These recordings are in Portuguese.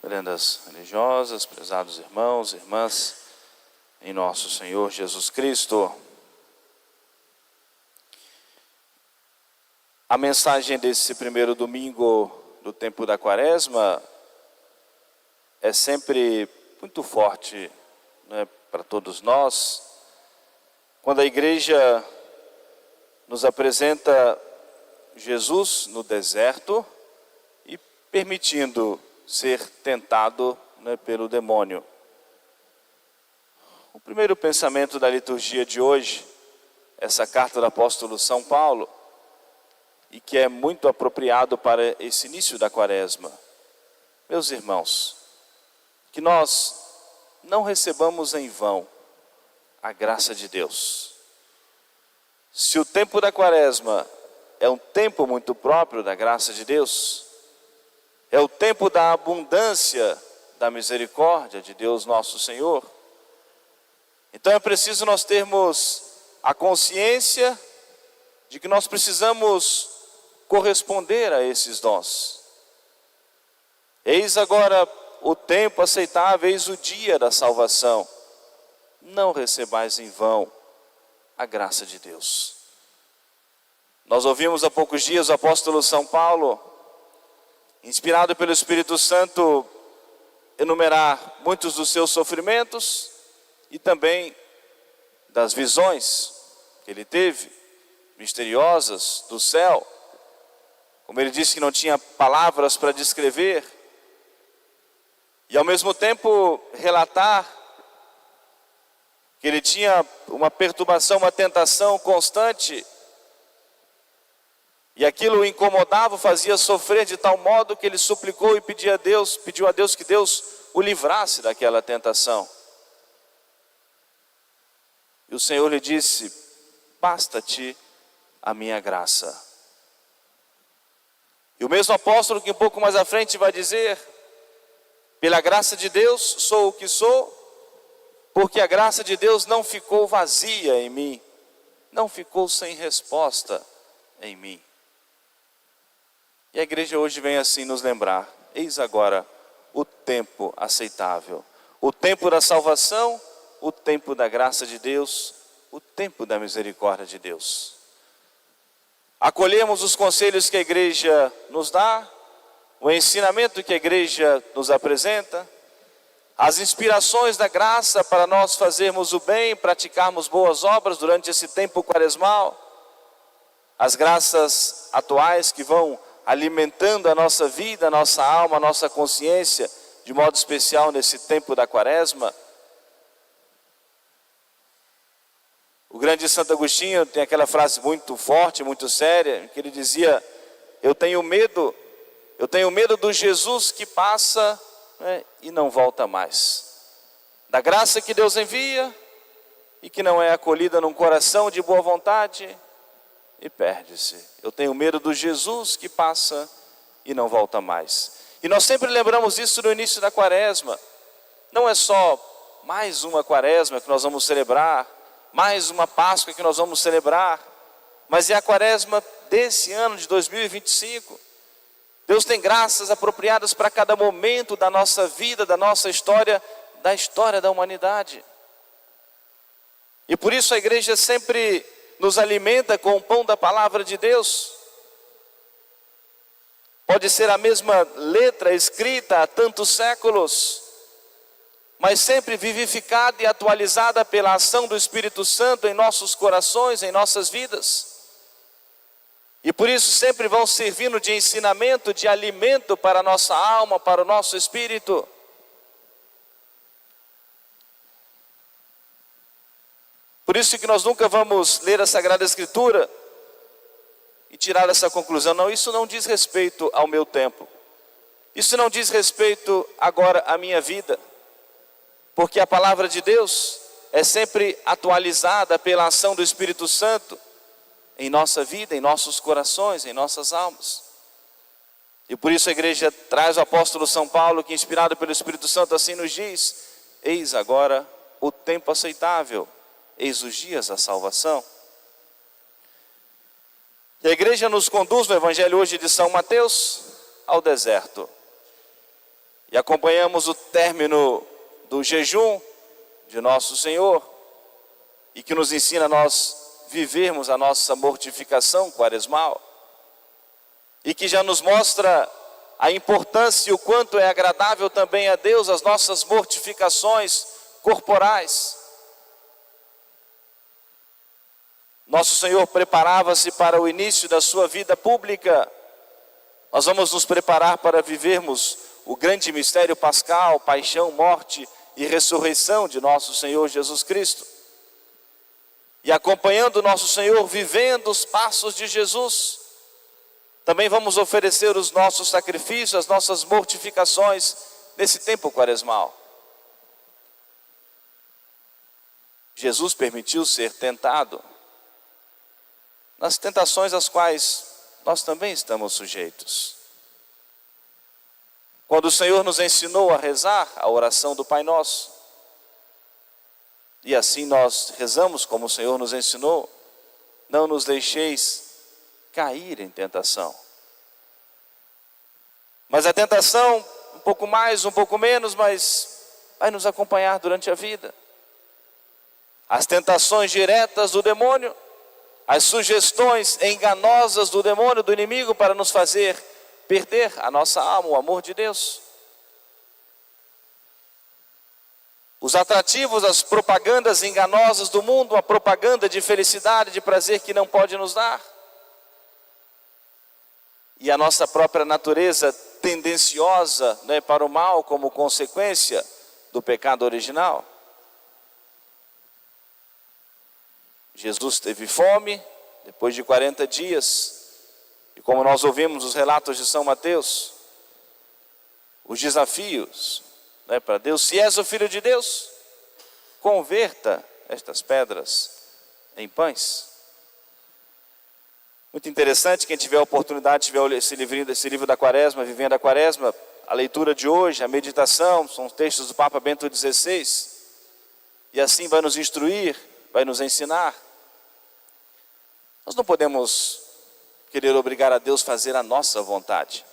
Prendas religiosas, prezados irmãos e irmãs, em nosso Senhor Jesus Cristo. A mensagem desse primeiro domingo do tempo da Quaresma é sempre muito forte, né, para todos nós, quando a igreja nos apresenta Jesus no deserto e permitindo ser tentado, né, pelo demônio. O primeiro pensamento da liturgia de hoje, essa carta do apóstolo São Paulo, e que é muito apropriado para esse início da Quaresma. Meus irmãos, que nós não recebamos em vão a graça de Deus. Se o tempo da Quaresma é um tempo muito próprio da graça de Deus, é o tempo da abundância da misericórdia de Deus nosso Senhor, então é preciso nós termos a consciência de que nós precisamos corresponder a esses dons. Eis agora o tempo aceitável, eis o dia da salvação. Não recebais em vão a graça de Deus. Nós ouvimos há poucos dias o apóstolo São Paulo, inspirado pelo Espírito Santo, enumerar muitos dos seus sofrimentos e também das visões que ele teve, misteriosas do céu. Como ele disse que não tinha palavras para descrever, e ao mesmo tempo relatar que ele tinha uma perturbação, uma tentação constante, e aquilo o incomodava, o fazia sofrer de tal modo que ele suplicou e pediu a Deus que Deus o livrasse daquela tentação. E o Senhor lhe disse: basta-te a minha graça. E o mesmo apóstolo que um pouco mais à frente vai dizer: pela graça de Deus sou o que sou, porque a graça de Deus não ficou vazia em mim, não ficou sem resposta em mim. E a igreja hoje vem assim nos lembrar: eis agora o tempo aceitável, o tempo da salvação, o tempo da graça de Deus, o tempo da misericórdia de Deus. Acolhemos os conselhos que a igreja nos dá, o ensinamento que a igreja nos apresenta, as inspirações da graça para nós fazermos o bem, praticarmos boas obras durante esse tempo quaresmal, as graças atuais que vão alimentando a nossa vida, a nossa alma, a nossa consciência, de modo especial nesse tempo da Quaresma. O grande Santo Agostinho tem aquela frase muito forte, muito séria, que ele dizia: eu tenho medo do Jesus que passa, né, e não volta mais, da graça que Deus envia e que não é acolhida num coração de boa vontade e perde-se. Eu tenho medo do Jesus que passa e não volta mais. E nós sempre lembramos isso no início da Quaresma. Não é só mais uma Quaresma que nós vamos celebrar, mais uma Páscoa que nós vamos celebrar, mas é a Quaresma desse ano de 2025. Deus tem graças apropriadas para cada momento da nossa vida, da nossa história, da história da humanidade. E por isso a igreja sempre nos alimenta com o pão da palavra de Deus. Pode ser a mesma letra escrita há tantos séculos, mas sempre vivificada e atualizada pela ação do Espírito Santo em nossos corações, em nossas vidas. E por isso sempre vão servindo de ensinamento, de alimento para a nossa alma, para o nosso espírito. Por isso que nós nunca vamos ler a Sagrada Escritura e tirar essa conclusão: não, isso não diz respeito ao meu tempo, isso não diz respeito agora à minha vida, porque a palavra de Deus é sempre atualizada pela ação do Espírito Santo em nossa vida, em nossos corações, em nossas almas. E por isso a igreja traz o apóstolo São Paulo, que inspirado pelo Espírito Santo assim nos diz: eis agora o tempo aceitável, eis os dias da salvação. E a igreja nos conduz no Evangelho hoje de São Mateus ao deserto. e acompanhamos o término do jejum de nosso Senhor, e que nos ensina a nós vivermos a nossa mortificação quaresmal, e que já nos mostra a importância e o quanto é agradável também a Deus as nossas mortificações corporais. Nosso Senhor preparava-se para o início da sua vida pública. Nós vamos nos preparar para vivermos o grande mistério pascal, paixão, morte e ressurreição de nosso Senhor Jesus Cristo. E acompanhando nosso Senhor, vivendo os passos de Jesus, também vamos oferecer os nossos sacrifícios, as nossas mortificações nesse tempo quaresmal. Jesus permitiu ser tentado nas tentações às quais nós também estamos sujeitos. Quando o Senhor nos ensinou a rezar a oração do Pai Nosso, e assim nós rezamos como o Senhor nos ensinou: não nos deixeis cair em tentação. Mas a tentação, um pouco mais, um pouco menos, mas vai nos acompanhar durante a vida. As tentações diretas do demônio, as sugestões enganosas do demônio, do inimigo, para nos fazer perder a nossa alma, o amor de Deus. Os atrativos, as propagandas enganosas do mundo, a propaganda de felicidade, de prazer que não pode nos dar. E a nossa própria natureza tendenciosa, né, para o mal como consequência do pecado original. Jesus teve fome depois de 40 dias. E como nós ouvimos os relatos de São Mateus, os desafios, né, para Deus: se és o Filho de Deus, converta estas pedras em pães. Muito interessante, quem tiver a oportunidade, tiver esse livro da Quaresma, Vivendo a Quaresma, a leitura de hoje, a meditação, são textos do Papa Bento XVI, e assim vai nos instruir, vai nos ensinar. Nós não podemos querer obrigar a Deus a fazer a nossa vontade.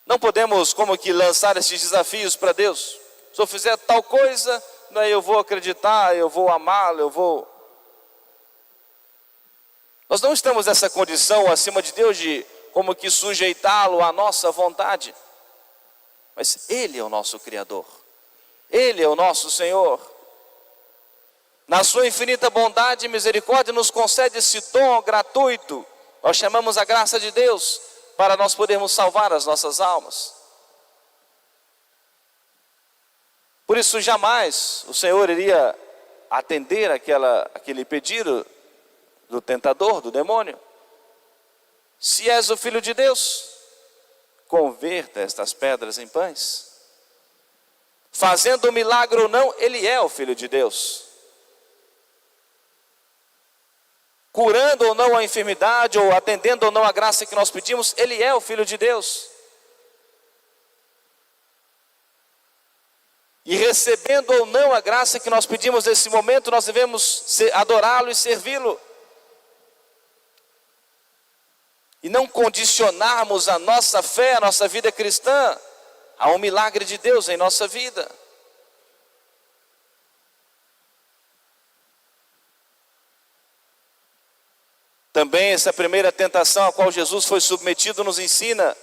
Não podemos como que lançar esses desafios para Deus. Se eu fizer tal coisa, daí eu vou acreditar, eu vou amá-lo, eu vou... Nós não estamos nessa condição acima de Deus de como que sujeitá-lo à nossa vontade. Mas Ele é o nosso Criador. Ele é o nosso Senhor. Na sua infinita bondade e misericórdia nos concede esse dom gratuito. Nós chamamos a graça de Deus para nós podermos salvar as nossas almas. Por isso jamais o Senhor iria atender aquele pedido do tentador, do demônio. Se és o Filho de Deus, converta estas pedras em pães. Fazendo o milagre ou não, Ele é o Filho de Deus. Curando ou não a enfermidade, ou atendendo ou não a graça que nós pedimos, Ele é o Filho de Deus. E recebendo ou não a graça que nós pedimos nesse momento, nós devemos adorá-lo e servi-lo. E não condicionarmos a nossa fé, a nossa vida cristã, a um milagre de Deus em nossa vida. Também essa primeira tentação a qual Jesus foi submetido nos ensina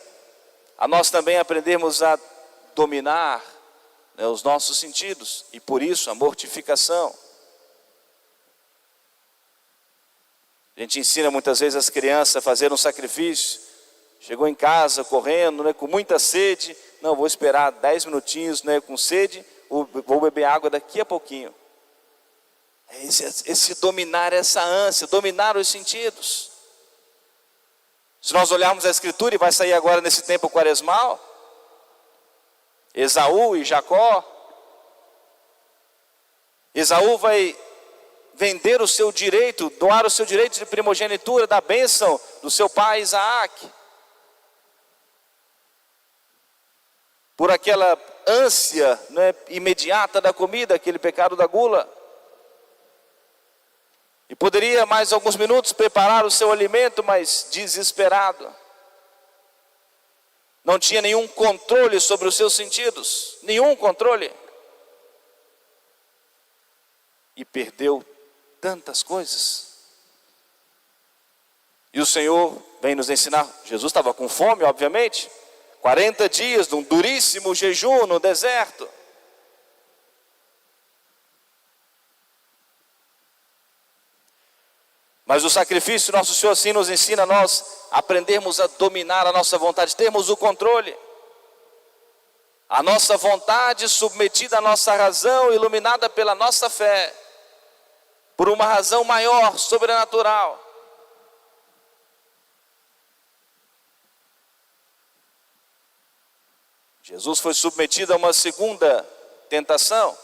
a nós também aprendermos a dominar, né, os nossos sentidos, e por isso a mortificação. A gente ensina muitas vezes as crianças a fazer um sacrifício. Chegou em casa correndo, né, com muita sede. Não, vou esperar 10 minutinhos, né, com sede, vou beber água daqui a pouquinho. Esse dominar essa ânsia, dominar os sentidos. Se nós olharmos a Escritura, e vai sair agora nesse tempo quaresmal, Esaú e Jacó. Esaú vai vender o seu direito, doar o seu direito de primogenitura da bênção do seu pai Isaac. Por aquela ânsia, né, imediata da comida, aquele pecado da gula. E poderia mais alguns minutos preparar o seu alimento, mas desesperado. não tinha nenhum controle sobre os seus sentidos, nenhum controle. E perdeu tantas coisas. E o Senhor vem nos ensinar. Jesus estava com fome, obviamente, 40 dias de um duríssimo jejum no deserto. Mas o sacrifício, nosso Senhor assim nos ensina a nós aprendermos a dominar a nossa vontade, termos o controle. A nossa vontade submetida à nossa razão, iluminada pela nossa fé, por uma razão maior, sobrenatural. Jesus foi submetido a uma segunda tentação.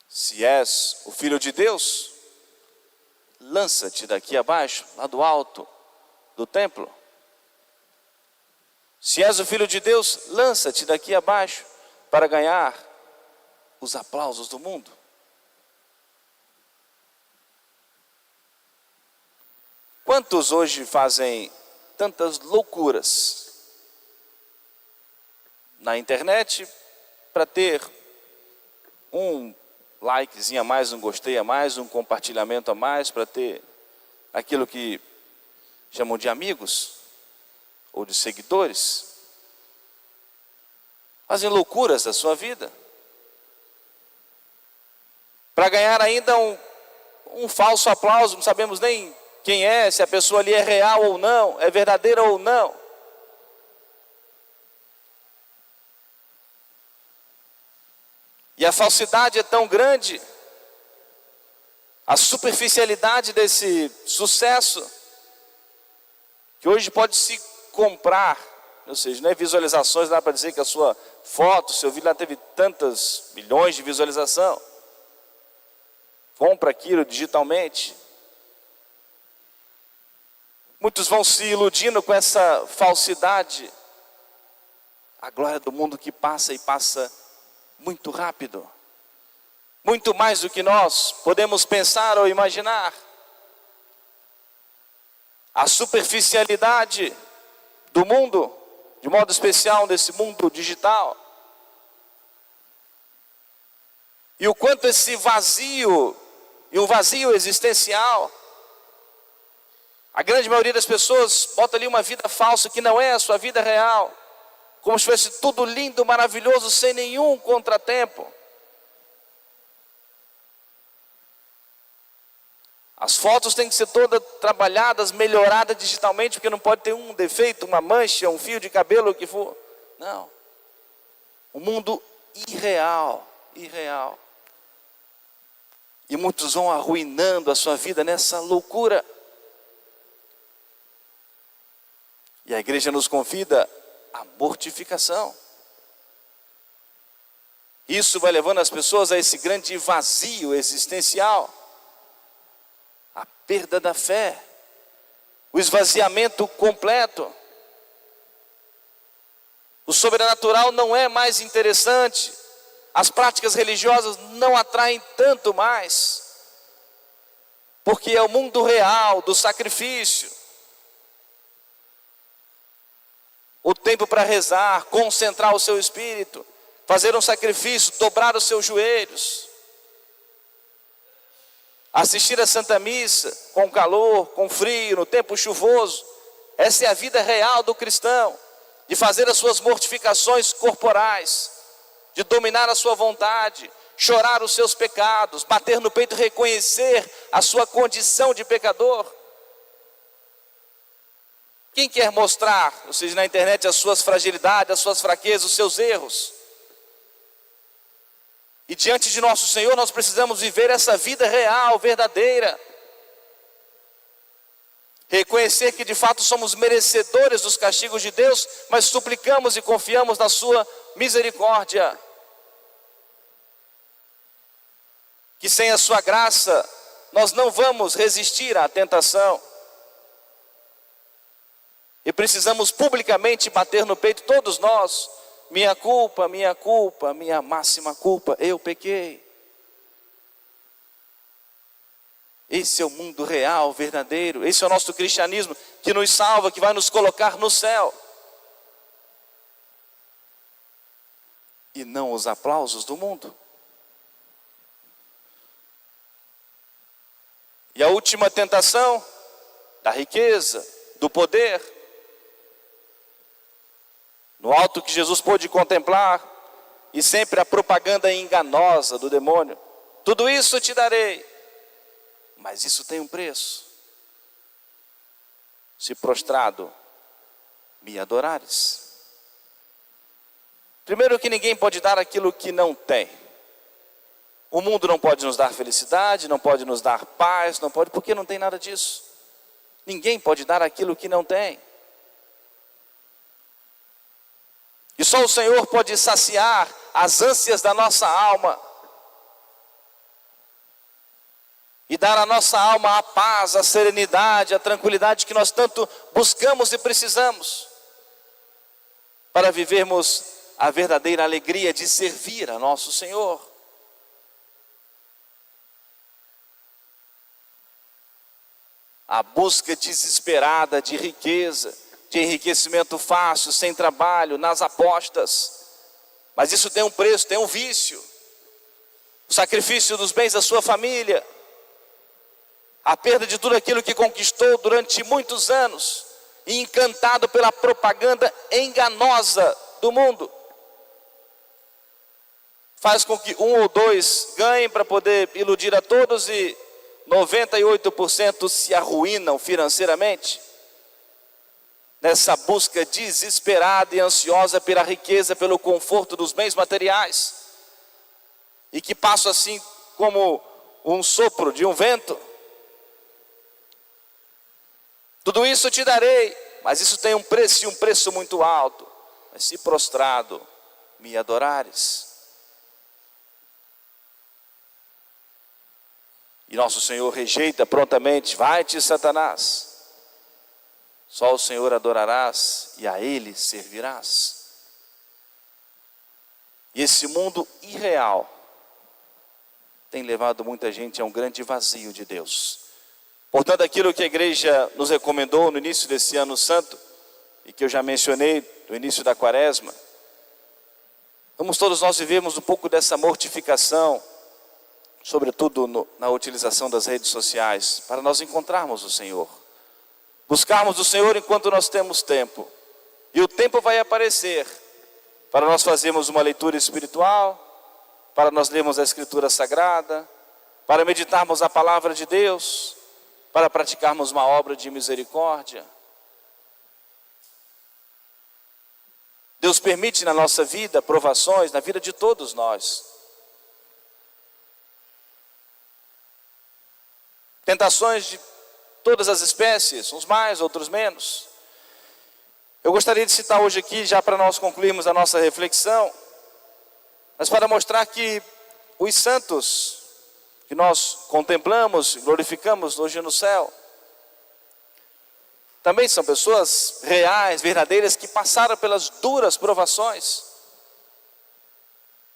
Se és o Filho de Deus, lança-te daqui abaixo, lá do alto do templo. Se és o Filho de Deus, lança-te daqui abaixo para ganhar os aplausos do mundo. Quantos hoje fazem tantas loucuras na internet para ter um likezinho a mais, um gostei a mais, um compartilhamento a mais, para ter aquilo que chamam de amigos ou de seguidores? Fazem loucuras da sua vida para ganhar ainda um falso aplauso. Não sabemos nem quem é, se a pessoa ali é real ou não, é verdadeira ou não. E a falsidade é tão grande, a superficialidade desse sucesso, que hoje pode se comprar, ou seja, não é visualizações, dá para dizer que a sua foto, seu vídeo lá teve tantas milhões de visualização. Compra aquilo digitalmente. Muitos vão se iludindo com essa falsidade. A glória do mundo que passa e passa muito rápido, muito mais do que nós podemos pensar ou imaginar. A superficialidade do mundo, de modo especial desse mundo digital, e o quanto esse vazio, e um vazio existencial, a grande maioria das pessoas bota ali uma vida falsa que não é a sua vida real, como se fosse tudo lindo, maravilhoso, sem nenhum contratempo. As fotos têm que ser todas trabalhadas, melhoradas digitalmente, porque não pode ter um defeito, uma mancha, um fio de cabelo, o que for. Não. Um mundo irreal, irreal. E muitos vão arruinando a sua vida nessa loucura. E a igreja nos convida a mortificação. Isso vai levando as pessoas a esse grande vazio existencial, a perda da fé, o esvaziamento completo. O sobrenatural não é mais interessante, as práticas religiosas não atraem tanto mais, porque é o mundo real do sacrifício. O tempo para rezar, concentrar o seu espírito, fazer um sacrifício, dobrar os seus joelhos, assistir a Santa Missa com calor, com frio, no tempo chuvoso. Essa é a vida real do cristão, de fazer as suas mortificações corporais, de dominar a sua vontade, chorar os seus pecados, bater no peito, reconhecer a sua condição de pecador. Quem quer mostrar, ou seja, na internet, as suas fragilidades, as suas fraquezas, os seus erros? E diante de nosso Senhor, nós precisamos viver essa vida real, verdadeira. Reconhecer que de fato somos merecedores dos castigos de Deus, mas suplicamos e confiamos na sua misericórdia. Que sem a sua graça, nós não vamos resistir à tentação. E precisamos publicamente bater no peito, todos nós, minha culpa, minha máxima culpa, eu pequei. Esse é o mundo real, verdadeiro. Esse é o nosso cristianismo que nos salva, que vai nos colocar no céu. E não os aplausos do mundo. E a última tentação da riqueza, do poder. No alto que Jesus pôde contemplar, e sempre a propaganda enganosa do demônio. Tudo isso te darei, mas isso tem um preço. Se prostrado me adorares. Primeiro que ninguém pode dar aquilo que não tem. O mundo não pode nos dar felicidade, não pode nos dar paz, não pode, porque não tem nada disso. Ninguém pode dar aquilo que não tem. E só o Senhor pode saciar as ânsias da nossa alma. E dar à nossa alma a paz, a serenidade, a tranquilidade que nós tanto buscamos e precisamos. Para vivermos a verdadeira alegria de servir a nosso Senhor. A busca desesperada de riqueza, de enriquecimento fácil, sem trabalho, nas apostas. Mas isso tem um preço, tem um vício. O sacrifício dos bens da sua família. A perda de tudo aquilo que conquistou durante muitos anos. E encantado pela propaganda enganosa do mundo. Faz com que um ou dois ganhem para poder iludir a todos e 98% se arruinam financeiramente. Nessa busca desesperada e ansiosa pela riqueza, pelo conforto dos bens materiais. E que passa assim como um sopro de um vento. Tudo isso te darei, mas isso tem um preço e um preço muito alto. Mas se prostrado me adorares. E nosso Senhor rejeita prontamente, vai-te Satanás. Só o Senhor adorarás e a Ele servirás. E esse mundo irreal tem levado muita gente a um grande vazio de Deus. Portanto, aquilo que a igreja nos recomendou no início desse ano santo, e que eu já mencionei no início da quaresma, vamos todos nós vivermos um pouco dessa mortificação, sobretudo na utilização das redes sociais, para nós encontrarmos o Senhor. Buscarmos o Senhor enquanto nós temos tempo. E o tempo vai aparecer para nós fazermos uma leitura espiritual, para nós lermos a Escritura Sagrada, para meditarmos a Palavra de Deus, para praticarmos uma obra de misericórdia. Deus permite na nossa vida provações, na vida de todos nós. Tentações de todas as espécies, uns mais, outros menos. Eu gostaria de citar hoje aqui, já para nós concluirmos a nossa reflexão, mas para mostrar que os santos que nós contemplamos, glorificamos hoje no céu, também são pessoas reais, verdadeiras, que passaram pelas duras provações,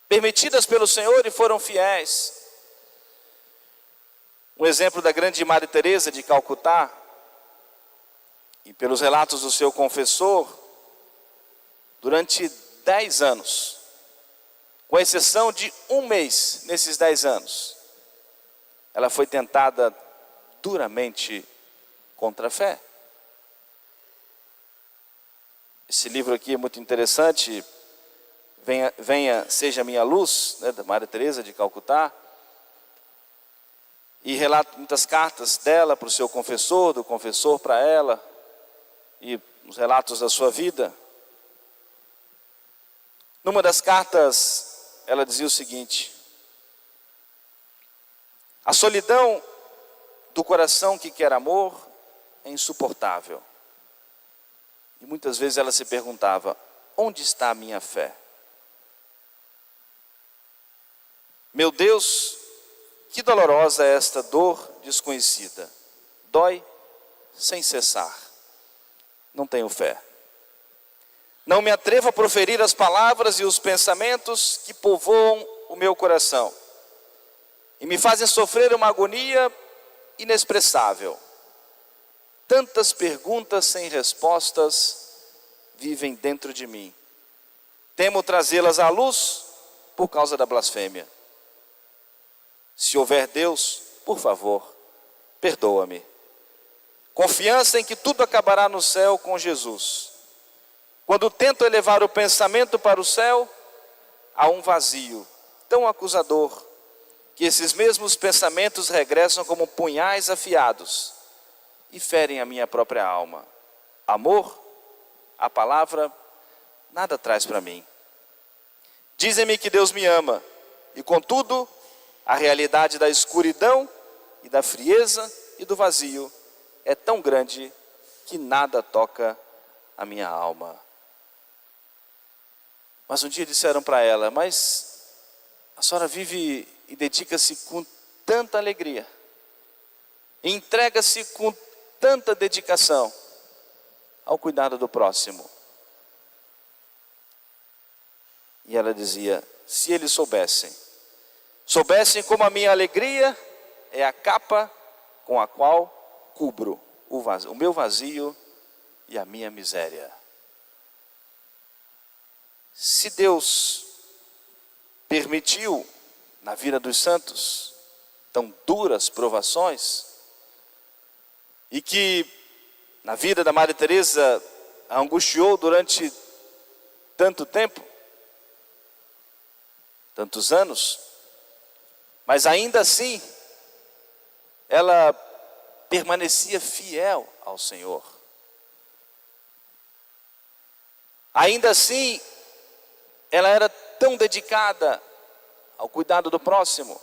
permitidas pelo Senhor e foram fiéis. Um exemplo da grande Madre Teresa de Calcutá, e pelos relatos do seu confessor, durante 10 anos, com exceção de um mês nesses 10 anos, ela foi tentada duramente contra a fé. Esse livro aqui é muito interessante, Seja Minha Luz, né, da Madre Teresa de Calcutá, e relata muitas cartas dela para o seu confessor, do confessor para ela, e os relatos da sua vida. Numa das cartas, ela dizia o seguinte: a solidão do coração que quer amor é insuportável. E muitas vezes ela se perguntava: onde está a minha fé? Meu Deus, que dolorosa é esta dor desconhecida. Dói sem cessar. Não tenho fé. Não me atrevo a proferir as palavras e os pensamentos que povoam o meu coração e me fazem sofrer uma agonia inexpressável. Tantas perguntas sem respostas vivem dentro de mim. Temo trazê-las à luz por causa da blasfêmia. Se houver Deus, por favor, perdoa-me. Confiança em que tudo acabará no céu com Jesus. Quando tento elevar o pensamento para o céu, há um vazio tão acusador que esses mesmos pensamentos regressam como punhais afiados e ferem a minha própria alma. Amor, a palavra, nada traz para mim. Dizem-me que Deus me ama, e contudo, a realidade da escuridão e da frieza e do vazio é tão grande que nada toca a minha alma. Mas um dia disseram para ela: mas a senhora vive e dedica-se com tanta alegria, entrega-se com tanta dedicação ao cuidado do próximo. E ela dizia: se eles soubessem como a minha alegria é a capa com a qual cubro o meu vazio e a minha miséria. Se Deus permitiu na vida dos santos tão duras provações, e que na vida da Madre Teresa a angustiou durante tanto tempo, tantos anos, mas ainda assim ela permanecia fiel ao Senhor. Ainda assim ela era tão dedicada ao cuidado do próximo,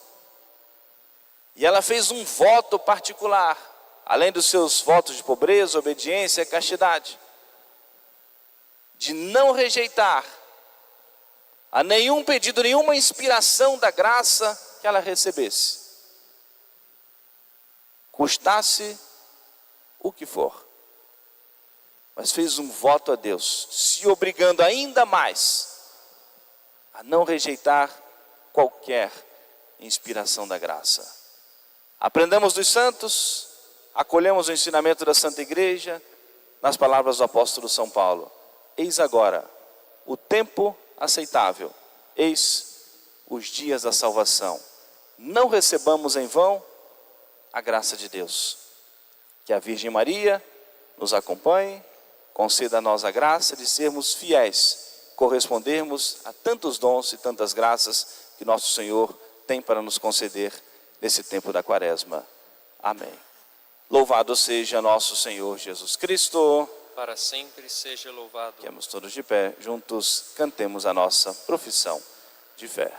e ela fez um voto particular, além dos seus votos de pobreza, obediência e castidade, de não rejeitar a nenhum pedido, nenhuma inspiração da graça que ela recebesse, custasse o que for. Mas fez um voto a Deus, se obrigando ainda mais a não rejeitar qualquer inspiração da graça. Aprendamos dos santos, acolhemos o ensinamento da Santa Igreja, nas palavras do apóstolo São Paulo: eis agora o tempo aceitável, eis os dias da salvação. Não recebamos em vão a graça de Deus. Que a Virgem Maria nos acompanhe, conceda a nós a graça de sermos fiéis, correspondermos a tantos dons e tantas graças que nosso Senhor tem para nos conceder nesse tempo da Quaresma. Amém. Louvado seja nosso Senhor Jesus Cristo. Para sempre seja louvado. Fiquemos todos de pé, juntos cantemos a nossa profissão de fé.